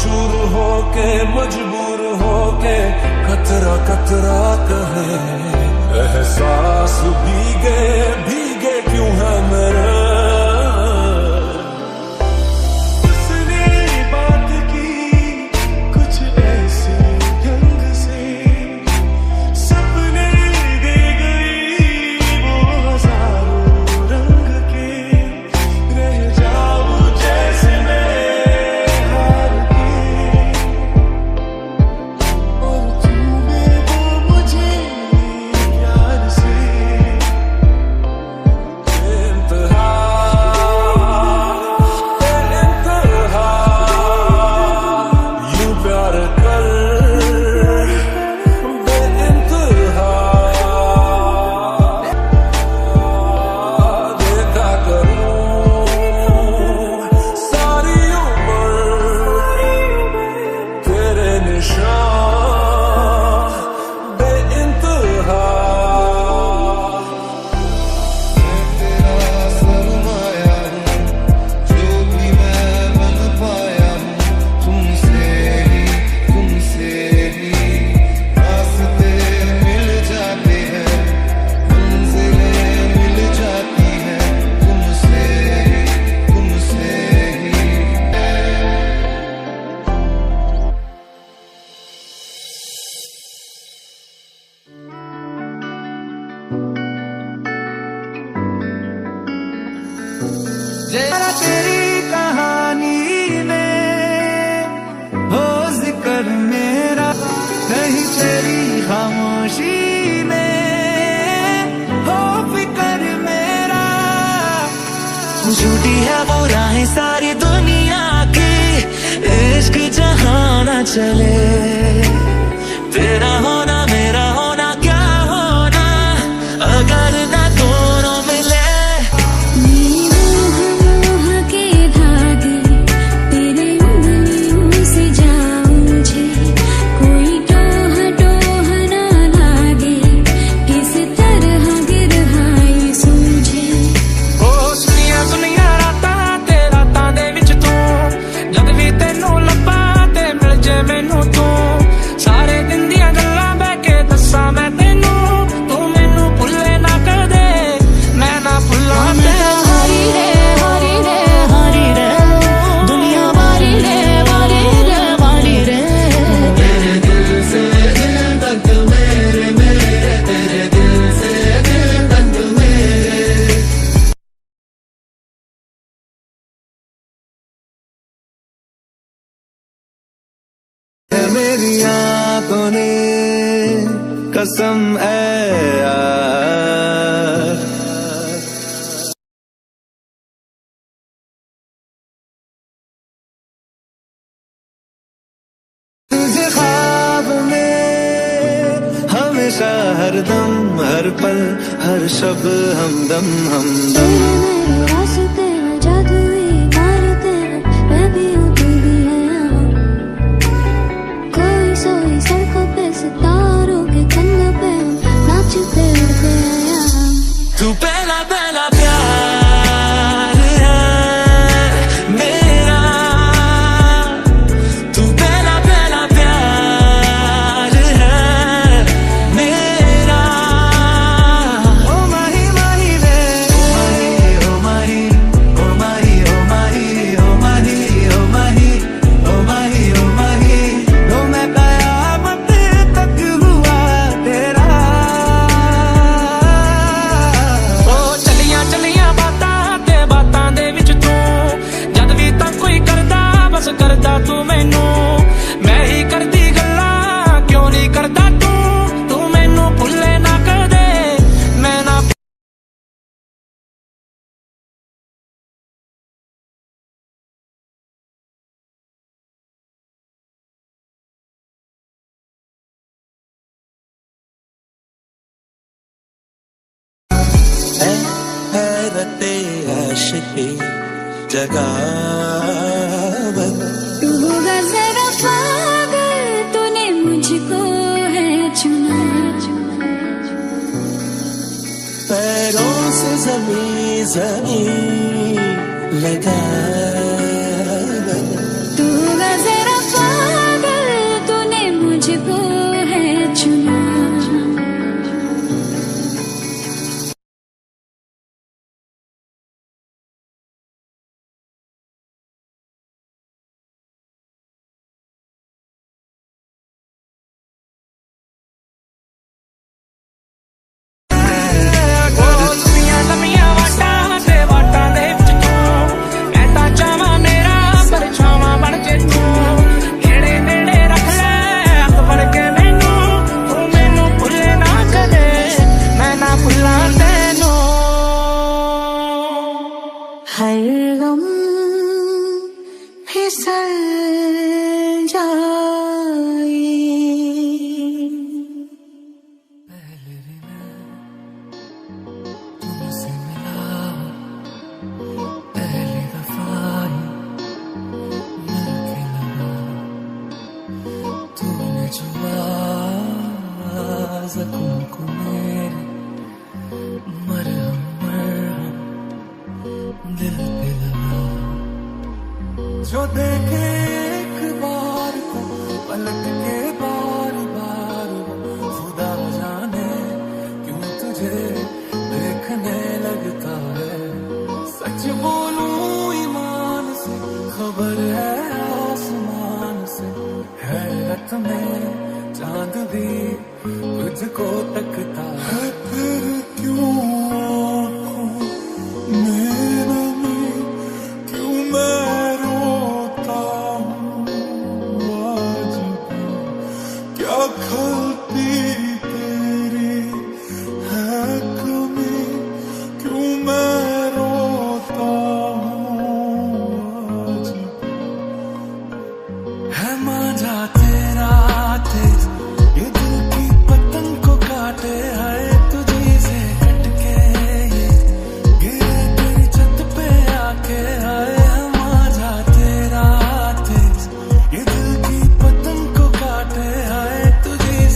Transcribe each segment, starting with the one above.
चूर होके मजबूर होके कतरा कतरा कहे एहसास भीगे भीगे क्यों है मेरे जरा तेरी कहानी में हो जिक्र मेरा नहीं तेरी खामोशी में हो फिक्र मेरा झूठी है वो राहें सारी दुनिया की इश्क जहां न चले तेरा होना मेरा होना क्या होना अगर ना दोनों मिले मेरी आंखों ने कसम है यार तुझे ख्वाब में हमेशा हर दम हर पल हर शब हमदम हमदम तू पहला पहला प्यार है मेरा तू पहला पहला प्यार है मेरा ओ माही माही रे ओ माही ओ माही ओ माही ओ माही ओ माही ओ माही ओ माही ओ मैं कयामत तक हुआ तेरा करदा तू मैनू मैं ही करदी गल्लां क्यों नहीं करदा तू मैनू भुल्ले ना कर दे मैं ना हैरते आशिकी जगह तू होगा जरा पागल तूने मुझको है चुना पैरों से जमीन जमीन लगा तू होगा जरा जो देखे एक बार को पलट के बार बार, खुदा जाने क्यों तुझे देखने लगता है। सच बोलूं ईमान से, खबर है आसमान से, हैरत में चांद भी तुझको तकता है। फिर क्यों आँखों में नमी, क्यों मैं रोता हूँ आज भी, क्या खलती तेरी है कमी, क्यों मैं रोता हूँ आज भी। है मांझा तेरा तेज, ये दिल की पतंग को काटे, है तुझी से कटके ये गिरे तेरी छत पे आके। है मांझा तेरा तेज, ये दिल की पतंग को काटे, है तुझी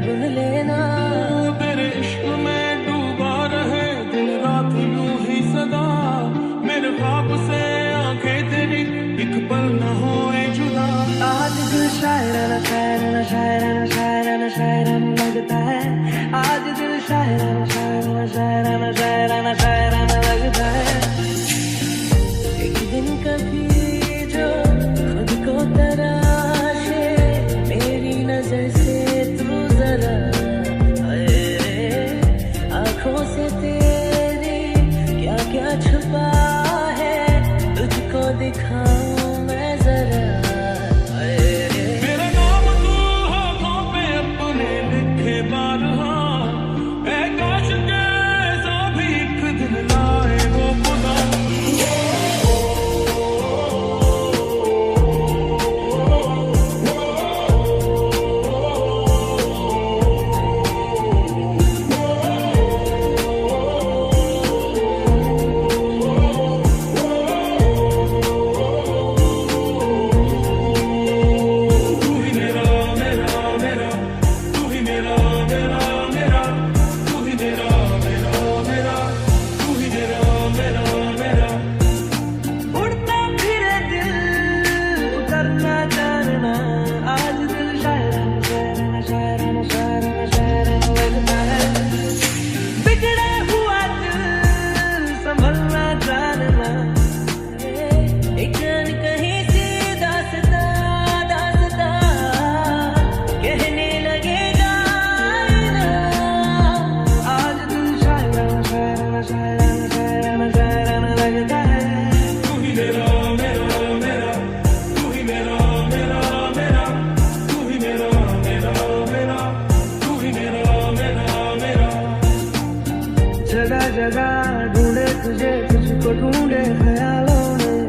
बुन लेना। तेरे इश्क में डूबा रहे दिन रात यूं ही सदा, मेरे ख्वाब से आंखें तेरी एक पल न होए जुदा। आज दिल शायराना शायराना शायराना शायराना शायराना लगता है, आज दिल शायराना शायराना शायराना शायराना शायराना लगता है। एक दिन कभी जो खुद को तराशे मेरी नजर से तू जरा, आंखों से तेरी क्या क्या छुपा है तुझको दिखाऊं मैं जरा। मेरा नाम तू हाथों पे अपने लिखे बारहा, ऐ काश के ऐसा भी एक दिन लाए वो खुदा। उड़ता फिरे दिल उतरना जानना, आज दिल शायराना शायराना शायराना शायराना शायराना लगता है। बिगड़ा हुआ दिल संभलना जानना, एक कहीं सी दास्ता दास्ता कहने लगेगा आईना। आज दिल शायराना शायराना शायराना शायराना शायराना लगता है। तू ही मेरा मेरा मेरा, तू ही मेरा मेरा मेरा, तू ही मेरा मेरा मेरा, तू ही मेरा मेरा मेरा। जगह जगह ढूंढे तुझे, तुझको ढूंढे ख्यालों में,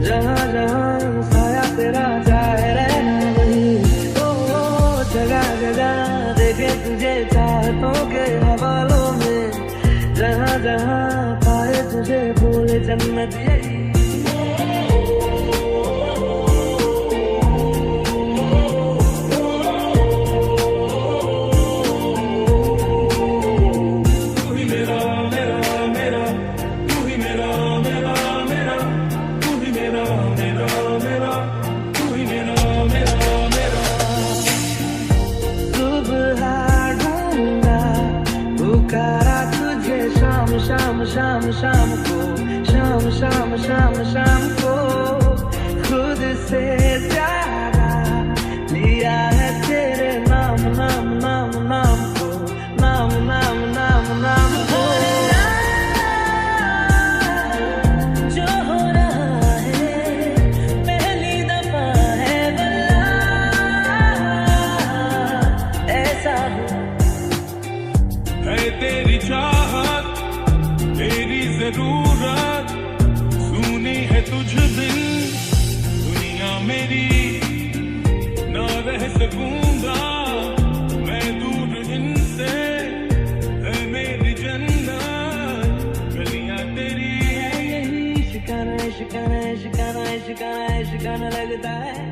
जहाँ जहाँ साया तेरा चाहे रहना वहीं। ओ जगह जगह देखे तुझे चाहतों के हवालों में, जहाँ जहाँ पाए तुझे बोले जन्नत यही। तू ही मेरा मेरा मेरा, तू ही मेरा मेरा मेरा, तू ही मेरा मेरा मेरा, तू ही मेरा मेरा मेरा। सुबह ढूंढा पुकारा तुझे शाम शाम शाम शाम को, शाम शाम शाम शाम को। खुद से प्यारा लिया है तेरे नाम नाम नाम नाम को, नाम नाम नाम नाम को। जो हो रहा है पहली दफा है वल्लाह, ऐसा हो है तेरी चाहत तेरी जरूरत, सुनी है तुझ बिन दुनिया मेरी, ना रह सकूंगा मैं दूर इनसे, है मेरी जन्नत गलियां तेरी। यही शिकाना शिकाना शिकाना शिकाना शिकाना लगता है।